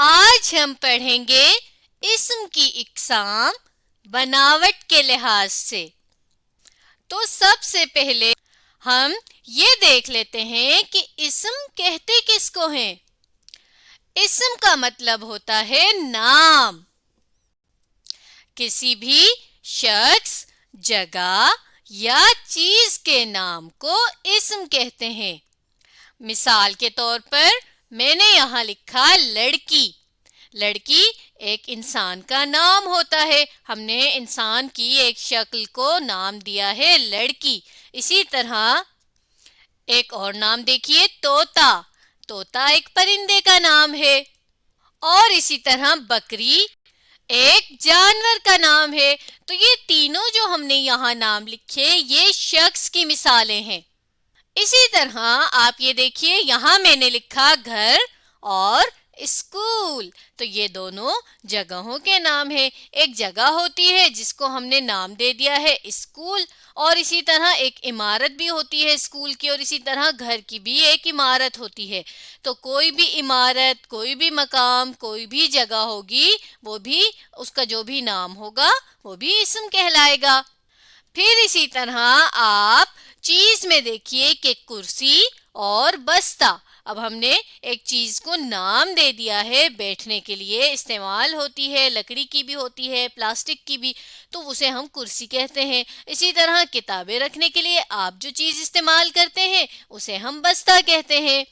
آج ہم پڑھیں گے اسم کی اقسام بناوٹ کے لحاظ سے۔ تو سب سے پہلے ہم یہ دیکھ لیتے ہیں کہ اسم کہتے کس کو ہیں۔ اسم کا مطلب ہوتا ہے نام۔ کسی بھی شخص، جگہ یا چیز کے نام کو اسم کہتے ہیں۔ مثال کے طور پر میں نے یہاں لکھا لڑکی۔ لڑکی ایک انسان کا نام ہوتا ہے۔ ہم نے انسان کی ایک شکل کو نام دیا ہے لڑکی۔ اسی طرح ایک اور نام دیکھیے طوطا۔ طوطا ایک پرندے کا نام ہے۔ اور اسی طرح بکری ایک جانور کا نام ہے۔ تو یہ تینوں جو ہم نے یہاں نام لکھے یہ شخص کی مثالیں ہیں۔ اسی طرح آپ یہ دیکھیے یہاں میں نے لکھا گھر اور اسکول۔ تو یہ دونوں جگہوں کے نام ہیں۔ ایک جگہ ہوتی ہے جس کو ہم نے نام دے دیا ہے اسکول، اور اسی طرح ایک عمارت بھی ہوتی ہے اسکول کی، اور اسی طرح گھر کی بھی ایک عمارت ہوتی ہے۔ تو کوئی بھی عمارت، کوئی بھی مقام، کوئی بھی جگہ ہوگی، وہ بھی اس کا جو بھی نام ہوگا وہ بھی اسم کہلائے گا۔ پھر اسی طرح آپ چیز میں دیکھیے کہ کرسی اور بستہ۔ اب ہم نے ایک چیز کو نام دے دیا ہے، بیٹھنے کے لیے استعمال ہوتی ہے، لکڑی کی بھی ہوتی ہے، پلاسٹک کی بھی، تو اسے ہم کرسی کہتے ہیں۔ اسی طرح کتابیں رکھنے کے لیے آپ جو چیز استعمال کرتے ہیں اسے ہم بستہ کہتے ہیں۔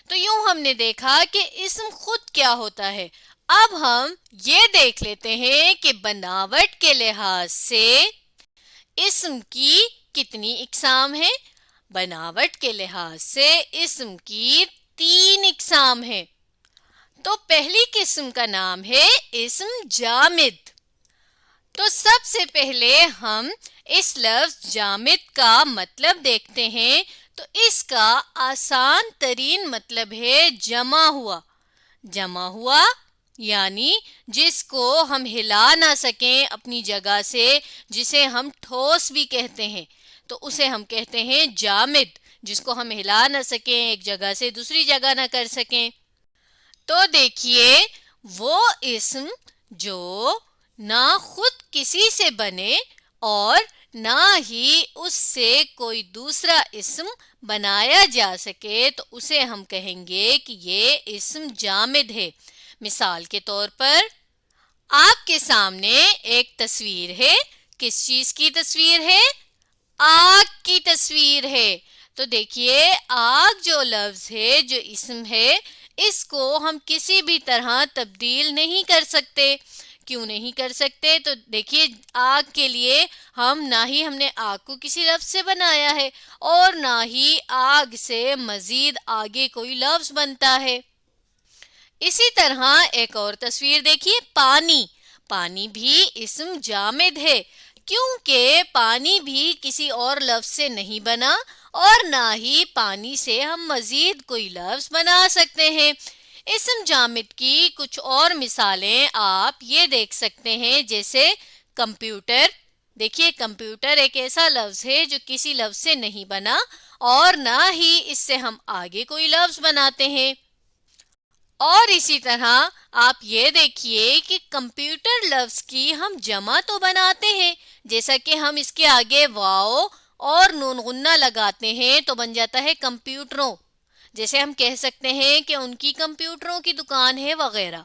تو یوں ہم نے دیکھا کہ اسم خود کیا ہوتا ہے۔ اب ہم یہ دیکھ لیتے ہیں کہ بناوٹ کے لحاظ سے اسم کی کتنی اقسام ہیں۔ بناوٹ کے لحاظ سے اسم کی 3 اقسام ہیں۔ تو پہلی قسم کا نام ہے اسم جامد۔ تو سب سے پہلے ہم اس لفظ جامد کا مطلب دیکھتے ہیں۔ تو اس کا آسان ترین مطلب ہے جمع ہوا۔ جمع ہوا یعنی جس کو ہم ہلا نہ سکیں اپنی جگہ سے، جسے ہم ٹھوس بھی کہتے ہیں، تو اسے ہم کہتے ہیں جامد۔ جس کو ہم ہلا نہ سکیں، ایک جگہ سے دوسری جگہ نہ کر سکیں۔ تو دیکھیے وہ اسم جو نہ خود کسی سے بنے اور نہ ہی اس سے کوئی دوسرا اسم بنایا جا سکے، تو اسے ہم کہیں گے کہ یہ اسم جامد ہے۔ مثال کے طور پر آپ کے سامنے ایک تصویر ہے۔ کس چیز کی تصویر ہے؟ آگ کی تصویر ہے۔ تو دیکھیے آگ جو لفظ ہے، جو اسم ہے، اس کو ہم کسی بھی طرح تبدیل نہیں کر سکتے۔ کیوں نہیں کر سکتے؟ تو دیکھیے آگ کے لیے نہ ہی ہم نے آگ کو کسی لفظ سے بنایا ہے، اور نہ ہی آگ سے مزید آگے کوئی لفظ بنتا ہے۔ اسی طرح ایک اور تصویر دیکھیے پانی۔ پانی بھی اسم جامد ہے، کیونکہ پانی بھی کسی اور لفظ سے نہیں بنا، اور نہ ہی پانی سے ہم مزید کوئی لفظ بنا سکتے ہیں۔ اسم جامد کی کچھ اور مثالیں آپ یہ دیکھ سکتے ہیں، جیسے کمپیوٹر۔ دیکھیے کمپیوٹر ایک ایسا لفظ ہے جو کسی لفظ سے نہیں بنا، اور نہ ہی اس سے ہم آگے کوئی لفظ بناتے ہیں۔ اور اسی طرح آپ یہ دیکھیے کہ کمپیوٹر لفظ کی ہم جمع تو بناتے ہیں، جیسا کہ ہم اس کے آگے واو اور نون غنہ لگاتے ہیں تو بن جاتا ہے کمپیوٹروں۔ جیسے ہم کہہ سکتے ہیں کہ ان کی کمپیوٹروں کی دکان ہے وغیرہ۔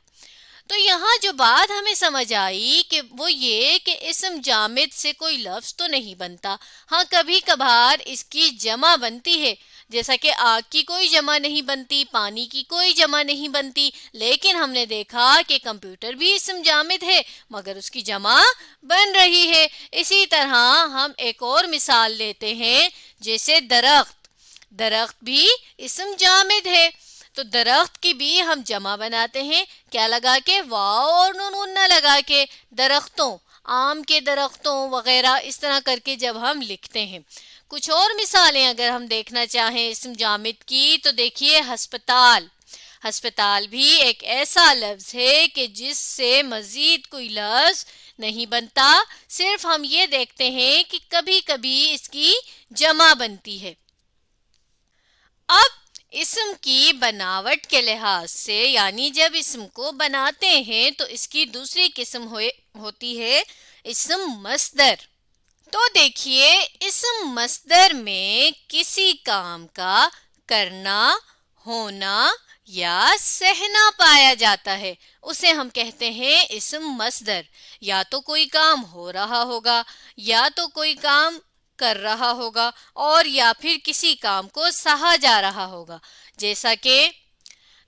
تو یہاں جو بات ہمیں سمجھ آئی کہ وہ یہ کہ اسم جامد سے کوئی لفظ تو نہیں بنتا، ہاں کبھی کبھار اس کی جمع بنتی ہے، جیسا کہ آگ کی کوئی جمع نہیں بنتی، پانی کی کوئی جمع نہیں بنتی، لیکن ہم نے دیکھا کہ کمپیوٹر بھی اسم جامد ہے مگر اس کی جمع بن رہی ہے۔ اسی طرح ہم ایک اور مثال لیتے ہیں، جیسے درخت۔ درخت بھی اسم جامد ہے، تو درخت کی بھی ہم جمع بناتے ہیں، کیا لگا کے؟ واو اور نون غنہ لگا کے۔ درختوں، آم کے درختوں وغیرہ، اس طرح کر کے جب ہم لکھتے ہیں۔ کچھ اور مثالیں اگر ہم دیکھنا چاہیں اسم جامد کی، تو دیکھیے ہسپتال۔ ہسپتال بھی ایک ایسا لفظ ہے کہ جس سے مزید کوئی لفظ نہیں بنتا، صرف ہم یہ دیکھتے ہیں کہ کبھی کبھی اس کی جمع بنتی ہے۔ اب اسم کی بناوٹ کے لحاظ سے یعنی جب اسم کو بناتے ہیں تو اس کی دوسری قسم ہوتی ہے اسم مصدر۔ تو دیکھیے اسم مصدر میں کسی کام کا کرنا، ہونا یا سہنا پایا جاتا ہے، اسے ہم کہتے ہیں اسم مصدر۔ یا تو کوئی کام ہو رہا ہوگا، یا تو کوئی کام کر رہا ہوگا، اور یا پھر کسی کام کو سہا جا رہا ہوگا، جیسا کہ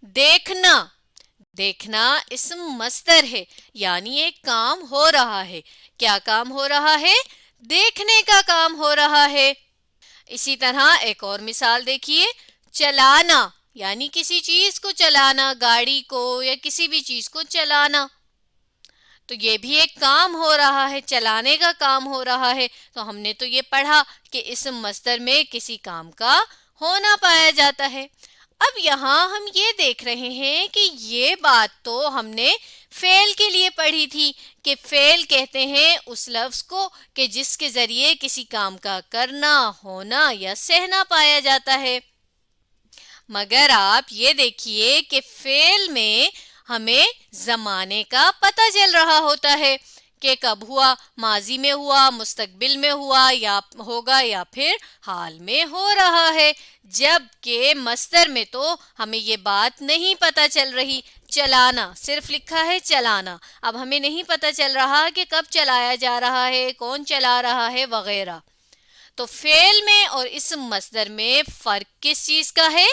دیکھنا۔ دیکھنا اسم مصدر ہے یعنی ایک کام ہو رہا ہے۔ کیا کام ہو رہا ہے؟ دیکھنے کا کام ہو رہا ہے۔ اسی طرح ایک اور مثال دیکھیے، چلانا یعنی کسی چیز کو چلانا، گاڑی کو یا کسی بھی چیز کو چلانا، تو یہ بھی ایک کام ہو رہا ہے، چلانے کا کام ہو رہا ہے۔ تو ہم نے تو یہ پڑھا کہ اسم مصدر میں کسی کام کا ہونا پایا جاتا ہے۔ اب یہاں ہم یہ دیکھ رہے ہیں کہ یہ بات تو ہم نے فعل کے لیے پڑھی تھی کہ فعل کہتے ہیں اس لفظ کو کہ جس کے ذریعے کسی کام کا کرنا، ہونا یا سہنا پایا جاتا ہے۔ مگر آپ یہ دیکھیے کہ فعل میں ہمیں زمانے کا پتہ چل رہا ہوتا ہے کہ کب ہوا، ماضی میں ہوا، مستقبل میں ہوا یا ہوگا یا پھر حال میں ہو رہا ہے، جبکہ مصدر میں تو ہمیں یہ بات نہیں پتہ چل رہی۔ چلانا صرف لکھا ہے چلانا، اب ہمیں نہیں پتہ چل رہا کہ کب چلایا جا رہا ہے، کون چلا رہا ہے وغیرہ۔ تو فعل میں اور اسم مصدر میں فرق کس چیز کا ہے؟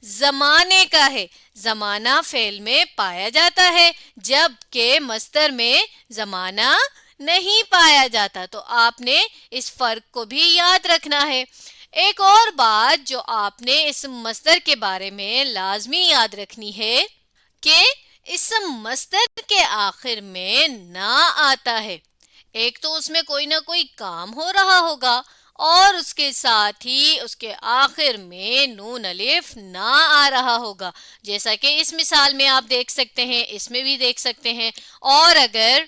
زمانے کا ہے۔ زمانہ فعل میں پایا جاتا ہے جبکہ مصدر میں زمانہ نہیں پایا جاتا۔ تو آپ نے اس فرق کو بھی یاد رکھنا ہے۔ ایک اور بات جو آپ نے اسم مصدر کے بارے میں لازمی یاد رکھنی ہے کہ اسم مصدر کے آخر میں نہ آتا ہے۔ ایک تو اس میں کوئی نہ کوئی کام ہو رہا ہوگا اور اس کے ساتھ ہی اس کے آخر میں نون الف نہ آ رہا ہوگا، جیسا کہ اس مثال میں آپ دیکھ سکتے ہیں، اس میں بھی دیکھ سکتے ہیں۔ اور اگر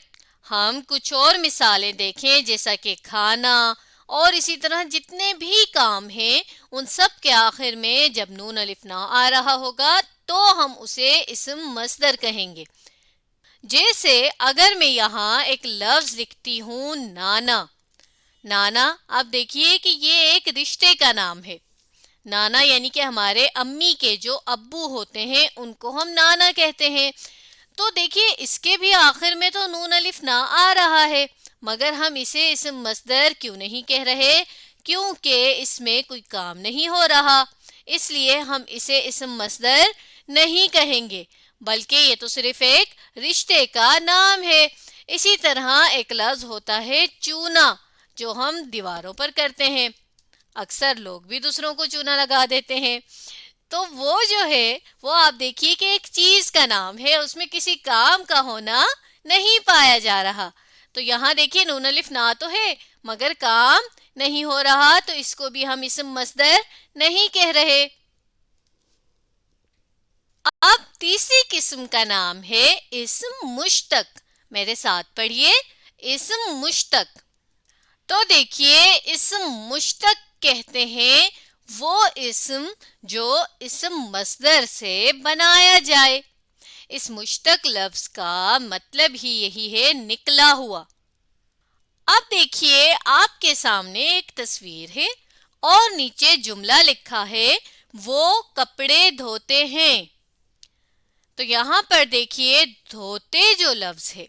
ہم کچھ اور مثالیں دیکھیں جیسا کہ کھانا اور اسی طرح جتنے بھی کام ہیں، ان سب کے آخر میں جب نون الف نہ آ رہا ہوگا تو ہم اسے اسم مصدر کہیں گے۔ جیسے اگر میں یہاں ایک لفظ لکھتی ہوں نانا، نانا آپ دیکھیے کہ یہ ایک رشتے کا نام ہے۔ نانا یعنی کہ ہمارے امی کے جو ابو ہوتے ہیں ان کو ہم نانا کہتے ہیں۔ تو دیکھیے اس کے بھی آخر میں تو نون الف نہ آ رہا ہے، مگر ہم اسے اسم مصدر کیوں نہیں کہہ رہے؟ کیونکہ اس میں کوئی کام نہیں ہو رہا، اس لیے ہم اسے اسم مصدر نہیں کہیں گے، بلکہ یہ تو صرف ایک رشتے کا نام ہے۔ اسی طرح ایک لفظ ہوتا ہے چونا، جو ہم دیواروں پر کرتے ہیں، اکثر لوگ بھی دوسروں کو چونا لگا دیتے ہیں۔ تو وہ جو ہے وہ آپ دیکھیے کہ ایک چیز کا نام ہے، اس میں کسی کام کا ہونا نہیں پایا جا رہا۔ تو یہاں دیکھیے نون الف نہ تو ہے مگر کام نہیں ہو رہا، تو اس کو بھی ہم اسم مصدر نہیں کہہ رہے۔ اب تیسری قسم کا نام ہے اسم مشتق۔ میرے ساتھ پڑھیے، اسم مشتق۔ تو دیکھیے اسم مشتق کہتے ہیں وہ اسم جو اسم مصدر سے بنایا جائے۔ اس مشتق لفظ کا مطلب ہی یہی ہے نکلا ہوا۔ اب دیکھیے آپ کے سامنے ایک تصویر ہے اور نیچے جملہ لکھا ہے وہ کپڑے دھوتے ہیں۔ تو یہاں پر دیکھیے دھوتے جو لفظ ہے،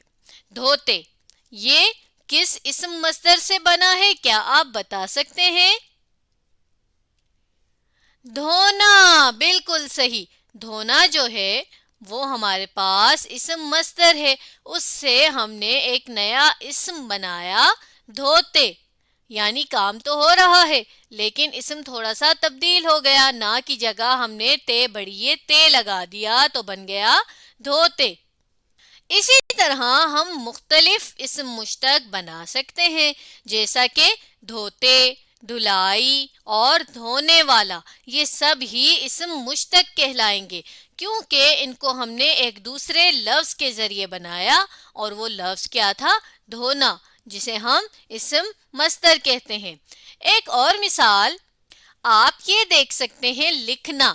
دھوتے، یہ کس اسم مصدر سے بنا ہے؟ کیا آپ بتا سکتے ہیں؟ دھونا، بالکل صحیح۔ دھونا جو ہے وہ ہمارے پاس اسم مصدر ہے، اس سے ہم نے ایک نیا اسم بنایا دھوتے، یعنی کام تو ہو رہا ہے لیکن اسم تھوڑا سا تبدیل ہو گیا، نا کی جگہ ہم نے تے بڑھیے تے لگا دیا تو بن گیا دھوتے۔ اسی طرح ہم مختلف اسم مشتق بنا سکتے ہیں، جیسا کہ دھوتے، دھلائی اور دھونے والا، یہ سب ہی اسم مشتق کہلائیں گے کیونکہ ان کو ہم نے ایک دوسرے لفظ کے ذریعے بنایا، اور وہ لفظ کیا تھا؟ دھونا، جسے ہم اسم مصدر کہتے ہیں۔ ایک اور مثال آپ یہ دیکھ سکتے ہیں، لکھنا۔